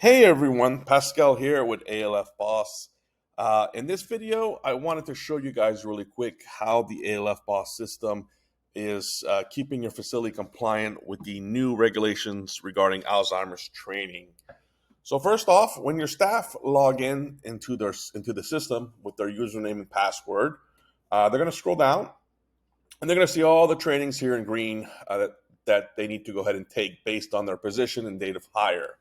Hey everyone, Pascal here with ALF Boss. In this video, I wanted to show you guys really quick how the ALF Boss system is keeping your facility compliant with the new regulations regarding Alzheimer's training. So first off, when your staff log in into the system with their username and password, they're going to scroll down and they're going to see all the trainings here in green that they need to go ahead and take based on their position and date of hire.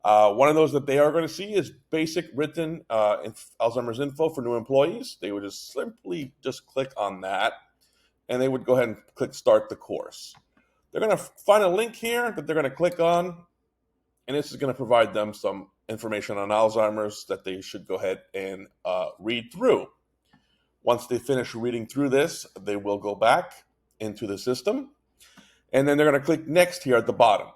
One of those that they are going to see is basic written Alzheimer's info for new employees. They would just simply click on that, and they would go ahead and click start the course. They're going to find a link here that they're going to click on, and this is going to provide them some information on Alzheimer's that they should go ahead and read through. Once they finish reading through this, they will go back into the system, and then they're going to click next here at the bottom.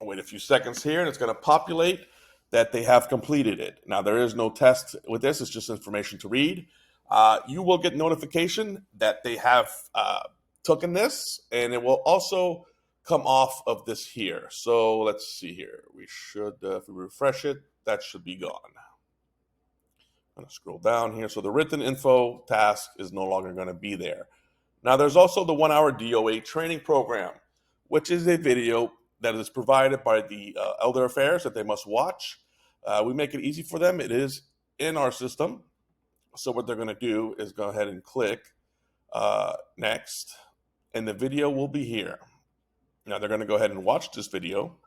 Wait a few seconds here, and it's going to populate that they have completed it. Now, there is no test with this. It's just information to read. You will get notification that they have taken this, and it will also come off of this here. So let's see here. We should, if we refresh it, that should be gone. I'm going to scroll down here. So the written info task is no longer going to be there. Now, there's also the 1-hour DOA training program, which is a video that is provided by the Elder Affairs that they must watch. We make it easy for them. It is in our system. So what they're going to do is go ahead and click next, and the video will be here. Now they're going to go ahead and watch this video.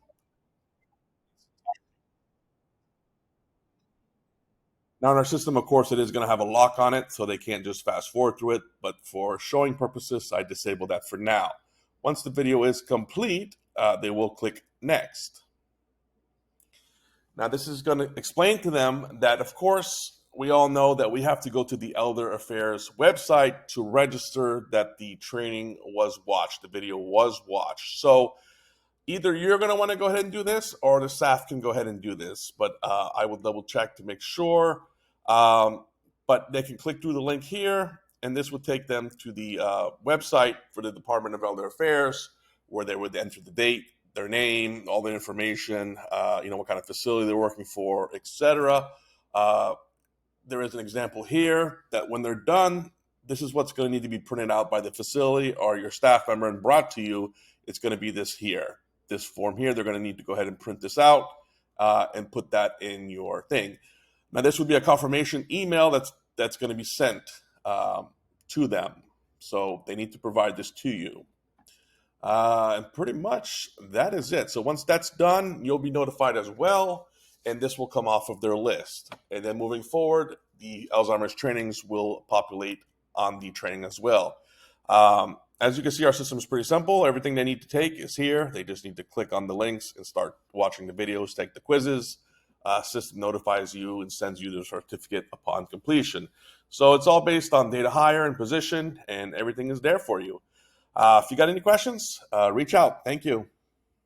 Now in our system, of course, it is going to have a lock on it, so they can't just fast forward through it. But for showing purposes, I disable that for now. Once the video is complete, they will click next. Now this is going to explain to them that, of course, we all know that we have to go to the Elder Affairs website to register that the training was watched, the video was watched. So either you're going to want to go ahead and do this, or the staff can go ahead and do this. But I will double check to make sure. But they can click through the link here, and this would take them to the website for the Department of Elder Affairs, where they would enter the date, their name, all the information, what kind of facility they're working for, etc. There is an example here that when they're done, this is what's going to need to be printed out by the facility or your staff member and brought to you. It's going to be this here, this form here. They're going to need to go ahead and print this out and put that in your thing. Now, this would be a confirmation email that's going to be sent to them. So they need to provide this to you. And pretty much that is it. So once that's done, you'll be notified as well, and this will come off of their list. And then moving forward, the Alzheimer's trainings will populate on the training as well. As you can see, our system is pretty simple. Everything they need to take is here. They just need to click on the links and start watching the videos, take the quizzes. System notifies you and sends you the certificate upon completion. So it's all based on data hire and position, and everything is there for you. If you got any questions, reach out. Thank you.